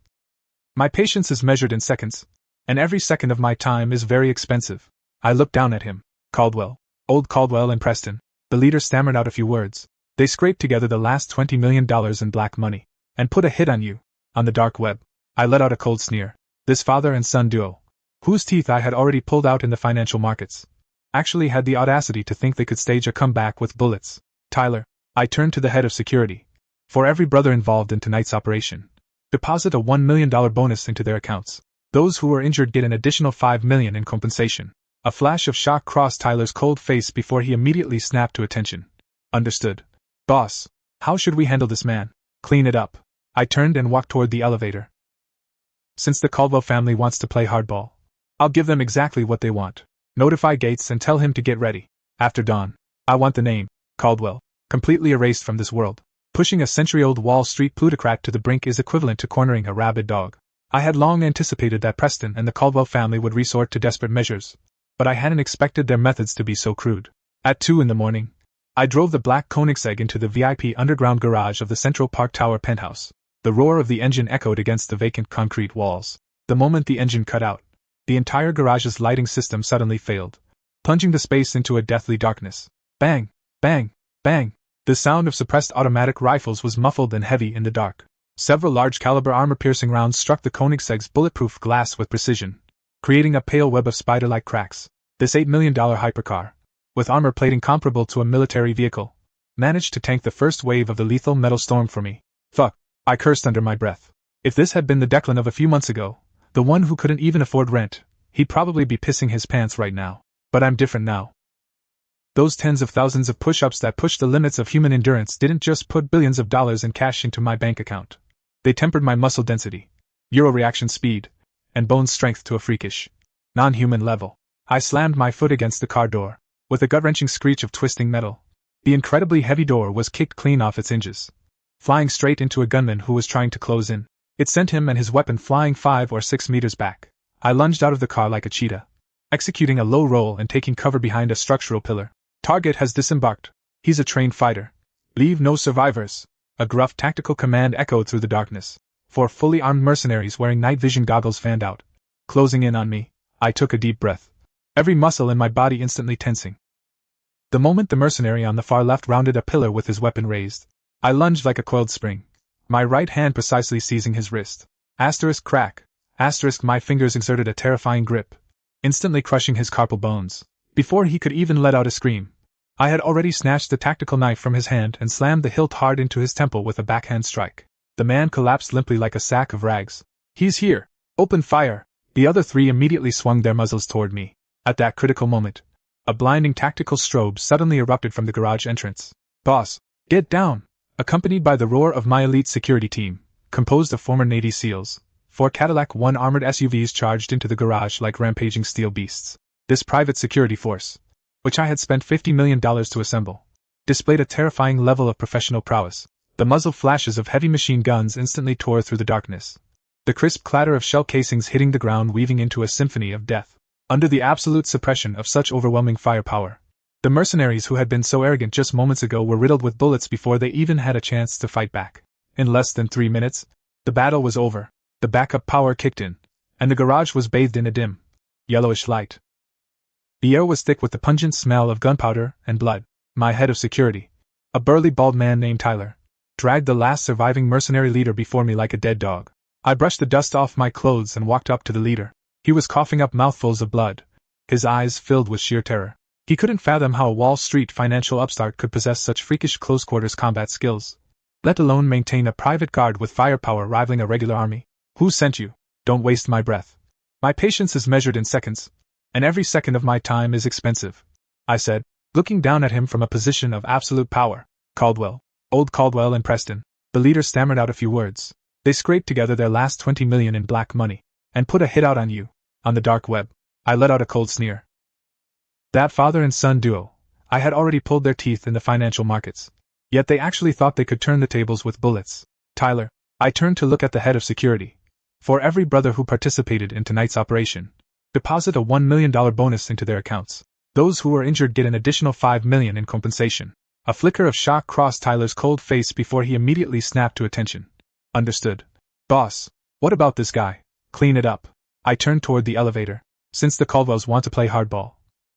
[SPEAKER 1] My patience is measured in seconds, and every second of my time is very expensive. I looked down at him. Caldwell, old Caldwell and Preston. The leader stammered out a few words. They scraped together the last $20 million in black money, and put a hit on you, on the dark web. I let out a cold sneer. This father and son duo, whose teeth I had already pulled out in the financial markets, actually had the audacity to think they could stage a comeback with bullets. Tyler, I turned to the head of security. For every brother involved in tonight's operation, deposit a $1 million bonus into their accounts. Those who were injured get an additional $5 million in compensation. A flash of shock crossed Tyler's cold face before he immediately snapped to attention. Understood. Boss, how should we handle this man? Clean it up. I turned and walked toward the elevator. Since the Caldwell family wants to play hardball, I'll give them exactly what they want. Notify Gates and tell him to get ready. After dawn. I want the name, Caldwell, completely erased from this world. Pushing a century-old Wall Street plutocrat to the brink is equivalent to cornering a rabid dog. I had long anticipated that Preston and the Caldwell family would resort to desperate measures, but I hadn't expected their methods to be so crude. At 2 in the morning, I drove the black Koenigsegg into the VIP underground garage of the Central Park Tower penthouse. The roar of the engine echoed against the vacant concrete walls. The moment the engine cut out, the entire garage's lighting system suddenly failed, plunging the space into a deathly darkness. Bang! Bang! Bang! The sound of suppressed automatic rifles was muffled and heavy in the dark. Several large-caliber armor-piercing rounds struck the Koenigsegg's bulletproof glass with precision, creating a pale web of spider-like cracks. This $8 million hypercar, with armor plating comparable to a military vehicle, managed to tank the first wave of the lethal metal storm for me. Fuck, I cursed under my breath. If this had been the Declan of a few months ago, the one who couldn't even afford rent, he'd probably be pissing his pants right now. But I'm different now. Those tens of thousands of push-ups that pushed the limits of human endurance didn't just put billions of dollars in cash into my bank account. They tempered my muscle density, Euro reaction speed, and bone strength to a freakish, non-human level. I slammed my foot against the car door. With a gut-wrenching screech of twisting metal, the incredibly heavy door was kicked clean off its hinges, flying straight into a gunman who was trying to close in. It sent him and his weapon flying 5 or 6 meters back. I lunged out of the car like a cheetah, executing a low roll and taking cover behind a structural pillar. Target has disembarked. He's a trained fighter. Leave no survivors. A gruff tactical command echoed through the darkness. 4 fully armed mercenaries wearing night vision goggles fanned out, closing in on me. I took a deep breath, every muscle in my body instantly tensing. The moment the mercenary on the far left rounded a pillar with his weapon raised, I lunged like a coiled spring, my right hand precisely seizing his wrist. Asterisk crack. Asterisk my fingers exerted a terrifying grip, instantly crushing his carpal bones. Before he could even let out a scream, I had already snatched the tactical knife from his hand and slammed the hilt hard into his temple with a backhand strike. The man collapsed limply like a sack of rags. He's here! Open fire! The other 3 immediately swung their muzzles toward me. At that critical moment, a blinding tactical strobe suddenly erupted from the garage entrance. Boss, get down! Accompanied by the roar of my elite security team, composed of former Navy SEALs, 4 Cadillac 1 armored SUVs charged into the garage like rampaging steel beasts. This private security force, which I had spent $50 million to assemble, displayed a terrifying level of professional prowess. The muzzle flashes of heavy machine guns instantly tore through the darkness, the crisp clatter of shell casings hitting the ground weaving into a symphony of death. Under the absolute suppression of such overwhelming firepower, the mercenaries who had been so arrogant just moments ago were riddled with bullets before they even had a chance to fight back. In less than 3 minutes, the battle was over, the backup power kicked in, and the garage was bathed in a dim, yellowish light. The air was thick with the pungent smell of gunpowder and blood. My head of security, a burly bald man named Tyler, dragged the last surviving mercenary leader before me like a dead dog. I brushed the dust off my clothes and walked up to the leader. He was coughing up mouthfuls of blood, his eyes filled with sheer terror. He couldn't fathom how a Wall Street financial upstart could possess such freakish close-quarters combat skills, let alone maintain a private guard with firepower rivaling a regular army. Who sent you? Don't waste my breath. My patience is measured in seconds, and every second of my time is expensive, I said, looking down at him from a position of absolute power. Caldwell, old Caldwell and Preston. The leader stammered out a few words. They scraped together their last 20 million in black money, and put a hit out on you, on the dark web. I let out a cold sneer. That father and son duo, I had already pulled their teeth in the financial markets. Yet they actually thought they could turn the tables with bullets. Tyler, I turned to look at the head of security. For every brother who participated in tonight's operation, deposit a $1 million bonus into their accounts. Those who were injured get an additional $5 million in compensation. A flicker of shock crossed Tyler's cold face before he immediately snapped to attention. Understood. Boss, what about this guy? Clean it up. I turned toward the elevator. Since the Caldwells want to play hardball,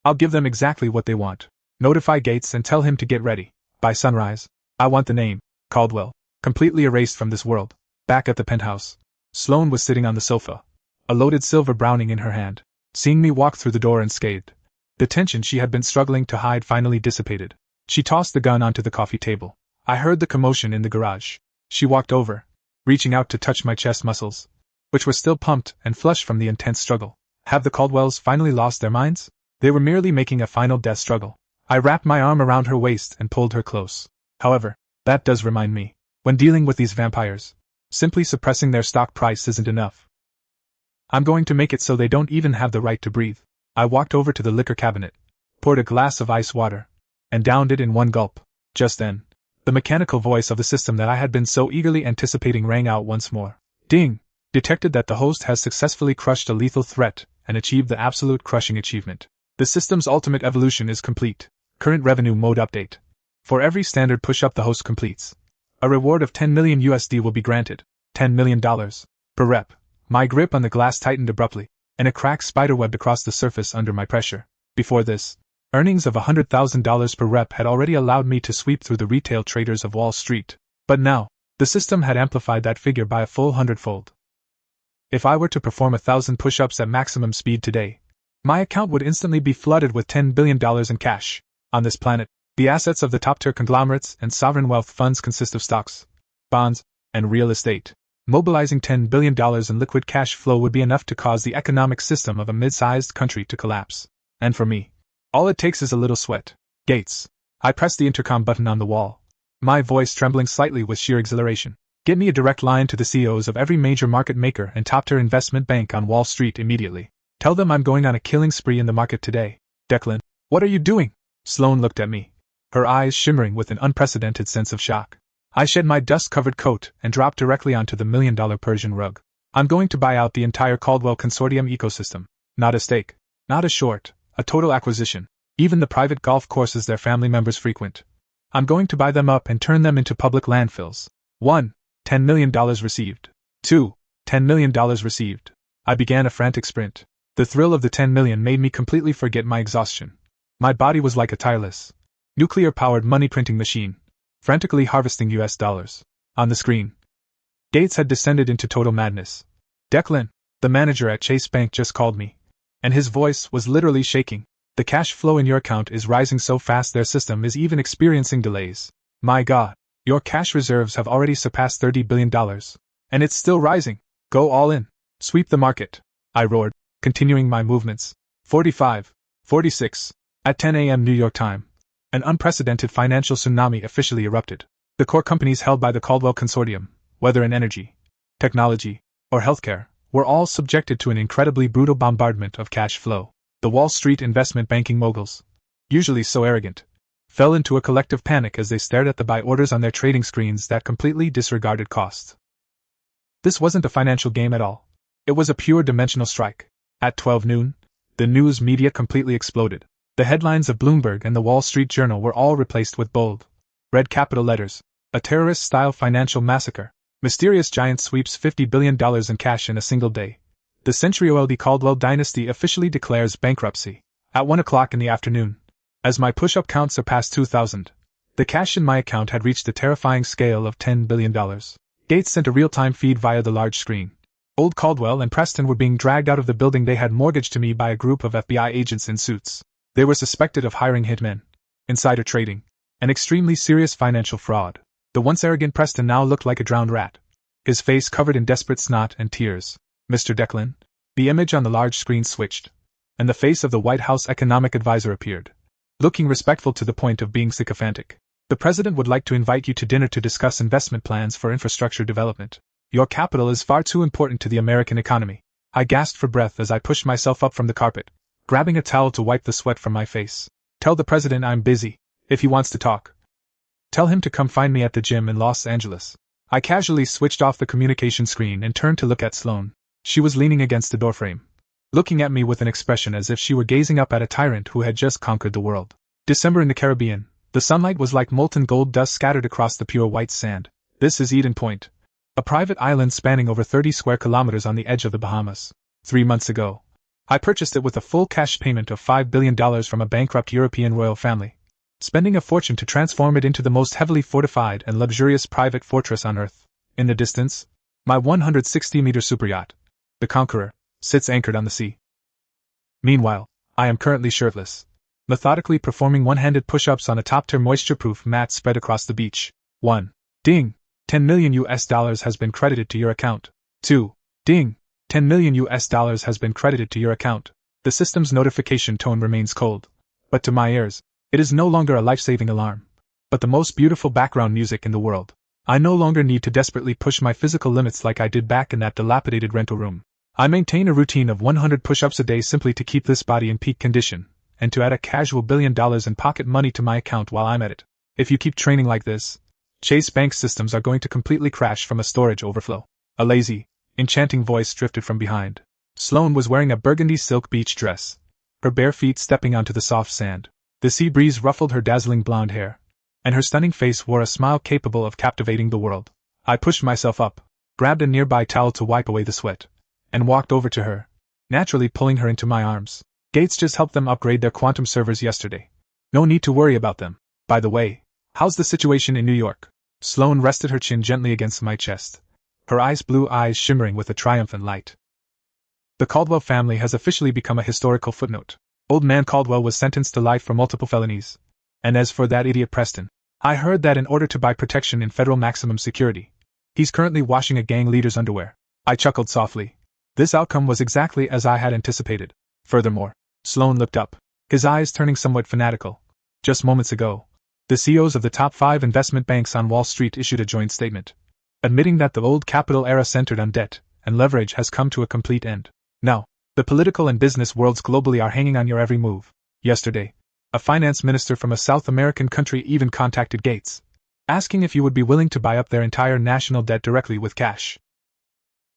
[SPEAKER 1] I'll give them exactly what they want. Notify Gates and tell him to get ready. By sunrise. I want the name, Caldwell, completely erased from this world. Back at the penthouse, Sloane was sitting on the sofa, a loaded silver Browning in her hand. Seeing me walk through the door unscathed, the tension she had been struggling to hide finally dissipated. She tossed the gun onto the coffee table. I heard the commotion in the garage. She walked over, reaching out to touch my chest muscles, which were still pumped and flushed from the intense struggle. Have the Caldwells finally lost their minds? They were merely making a final death struggle. I wrapped my arm around her waist and pulled her close. However, that does remind me, when dealing with these vampires, simply suppressing their stock price isn't enough. I'm going to make it so they don't even have the right to breathe. I walked over to the liquor cabinet, poured a glass of ice water, and downed it in one gulp. Just then, the mechanical voice of the system that I had been so eagerly anticipating rang out once more. Ding! Detected that the host has successfully crushed a lethal threat and achieved the absolute crushing achievement. The system's ultimate evolution is complete. Current revenue mode update. For every standard push-up the host completes, a reward of 10 million USD will be granted. $10 million per rep. My grip on the glass tightened abruptly, and a crack spiderwebbed across the surface under my pressure. Before this, Earnings of $100,000 per rep had already allowed me to sweep through the retail traders of Wall Street, but now, the system had amplified that figure by a full 100-fold. If I were to perform 1,000 push-ups at maximum speed today, my account would instantly be flooded with $10 billion in cash. On this planet, the assets of the top-tier conglomerates and sovereign wealth funds consist of stocks, bonds, and real estate. Mobilizing $10 billion in liquid cash flow would be enough to cause the economic system of a mid-sized country to collapse. And for me, all it takes is a little sweat. Gates. I pressed the intercom button on the wall, my voice trembling slightly with sheer exhilaration. Get me a direct line to the CEOs of every major market maker and top-tier investment bank on Wall Street immediately. Tell them I'm going on a killing spree in the market today. Declan, what are you doing? Sloane looked at me, her eyes shimmering with an unprecedented sense of shock. I shed my dust-covered coat and dropped directly onto the $1,000,000 Persian rug. I'm going to buy out the entire Caldwell Consortium ecosystem. Not a stake, not a short, a total acquisition. Even the private golf courses their family members frequent. I'm going to buy them up and turn them into public landfills. 1. $10 million received. 2. $10 million received. I began a frantic sprint. The thrill of the 10 million made me completely forget my exhaustion. My body was like a tireless, nuclear-powered money-printing machine, frantically harvesting US dollars. On the screen, Gates had descended into total madness. Declan, the manager at Chase Bank, just called me, and his voice was literally shaking. The cash flow in your account is rising so fast their system is even experiencing delays. My God, your cash reserves have already surpassed $30 billion. And it's still rising. Go all in. Sweep the market. I roared, continuing my movements. 45, 46. At 10 a.m. New York time, an unprecedented financial tsunami officially erupted. The core companies held by the Caldwell Consortium, whether in energy, technology, or healthcare, were all subjected to an incredibly brutal bombardment of cash flow. The Wall Street investment banking moguls, usually so arrogant, fell into a collective panic as they stared at the buy orders on their trading screens that completely disregarded costs. This wasn't a financial game at all. It was a pure dimensional strike. At 12 noon, the news media completely exploded. The headlines of Bloomberg and the Wall Street Journal were all replaced with bold, red capital letters: a terrorist-style financial massacre. Mysterious giant sweeps $50 billion in cash in a single day. The century-old Caldwell dynasty officially declares bankruptcy. At 1 o'clock in the afternoon, as my push-up count surpassed 2,000, the cash in my account had reached the terrifying scale of $10 billion. Gates sent a real-time feed via the large screen. Old Caldwell and Preston were being dragged out of the building they had mortgaged to me by a group of FBI agents in suits. They were suspected of hiring hitmen, insider trading, and extremely serious financial fraud. The once arrogant Preston now looked like a drowned rat, his face covered in desperate snot and tears. Mr. Declan, the image on the large screen switched, and the face of the White House economic advisor appeared, looking respectful to the point of being sycophantic. The president would like to invite you to dinner to discuss investment plans for infrastructure development. Your capital is far too important to the American economy. I gasped for breath as I pushed myself up from the carpet, grabbing a towel to wipe the sweat from my face. Tell the president I'm busy, if he wants to talk. Tell him to come find me at the gym in Los Angeles. I casually switched off the communication screen and turned to look at Sloane. She was leaning against the doorframe, looking at me with an expression as if she were gazing up at a tyrant who had just conquered the world. December in the Caribbean. The sunlight was like molten gold dust scattered across the pure white sand. This is Eden Point, a private island spanning over 30 square kilometers on the edge of the Bahamas. 3 months ago, I purchased it with a full cash payment of $5 billion from a bankrupt European royal family, spending a fortune to transform it into the most heavily fortified and luxurious private fortress on Earth. In the distance, my 160-meter superyacht, the Conqueror, sits anchored on the sea. Meanwhile, I am currently shirtless, methodically performing one-handed push-ups on a top-tier moisture-proof mat spread across the beach. 1. Ding! $10 million has been credited to your account. 2. Ding! $10 million has been credited to your account. The system's notification tone remains cold, but to my ears, it is no longer a life-saving alarm, but the most beautiful background music in the world. I no longer need to desperately push my physical limits like I did back in that dilapidated rental room. I maintain a routine of 100 push-ups a day simply to keep this body in peak condition, and to add a casual $1 billion in pocket money to my account while I'm at it. If you keep training like this, Chase Bank systems are going to completely crash from a storage overflow. A lazy, enchanting voice drifted from behind. Sloane was wearing a burgundy silk beach dress, her bare feet stepping onto the soft sand. The sea breeze ruffled her dazzling blonde hair, and her stunning face wore a smile capable of captivating the world. I pushed myself up, grabbed a nearby towel to wipe away the sweat, and walked over to her, naturally pulling her into my arms. Gates just helped them upgrade their quantum servers yesterday. No need to worry about them. By the way, how's the situation in New York? Sloane rested her chin gently against my chest, her blue eyes shimmering with a triumphant light. The Caldwell family has officially become a historical footnote. Old man Caldwell was sentenced to life for multiple felonies. And as for that idiot Preston, I heard that in order to buy protection in federal maximum security, he's currently washing a gang leader's underwear. I chuckled softly. This outcome was exactly as I had anticipated. Furthermore, Sloane looked up, his eyes turning somewhat fanatical. Just moments ago, the CEOs of the top 5 investment banks on Wall Street issued a joint statement, admitting that the old capital era centered on debt and leverage has come to a complete end. Now, the political and business worlds globally are hanging on your every move. Yesterday, a finance minister from a South American country even contacted Gates, asking if you would be willing to buy up their entire national debt directly with cash.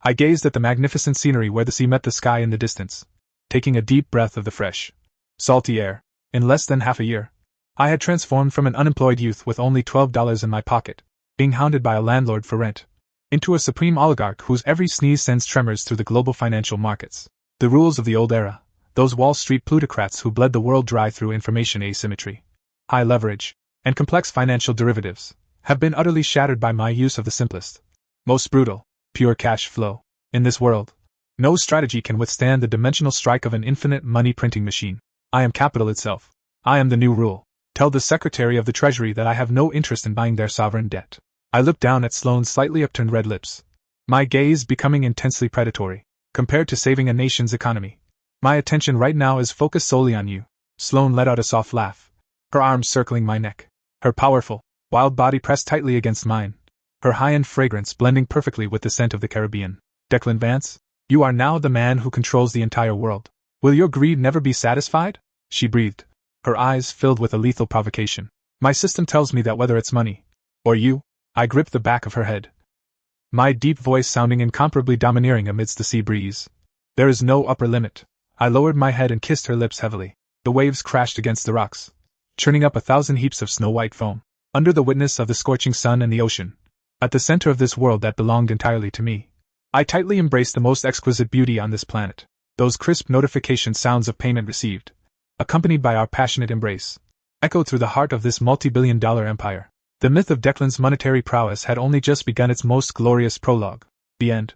[SPEAKER 1] I gazed at the magnificent scenery where the sea met the sky in the distance, taking a deep breath of the fresh, salty air. In less than half a year, I had transformed from an unemployed youth with only $12 in my pocket, being hounded by a landlord for rent, into a supreme oligarch whose every sneeze sends tremors through the global financial markets. The rules of the old era, those Wall Street plutocrats who bled the world dry through information asymmetry, high leverage, and complex financial derivatives, have been utterly shattered by my use of the simplest, most brutal, pure cash flow. In this world, no strategy can withstand the dimensional strike of an infinite money printing machine. I am capital itself. I am the new rule. Tell the Secretary of the Treasury that I have no interest in buying their sovereign debt. I looked down at Sloane's slightly upturned red lips, my gaze becoming intensely predatory. Compared to saving a nation's economy, my attention right now is focused solely on you. Sloane let out a soft laugh, her arms circling my neck, her powerful, wild body pressed tightly against mine, her high-end fragrance blending perfectly with the scent of the Caribbean. Declan Vance, you are now the man who controls the entire world. Will your greed never be satisfied? She breathed, her eyes filled with a lethal provocation. My system tells me that whether it's money, or you, I gripped the back of her head, my deep voice sounding incomparably domineering amidst the sea breeze. There is no upper limit. I lowered my head and kissed her lips heavily. The waves crashed against the rocks, churning up 1,000 heaps of snow-white foam. Under the witness of the scorching sun and the ocean, at the center of this world that belonged entirely to me, I tightly embraced the most exquisite beauty on this planet. Those crisp notification sounds of payment received, accompanied by our passionate embrace, echoed through the heart of this multi-billion-dollar empire. The myth of Declan's monetary prowess had only just begun its most glorious prologue. The end.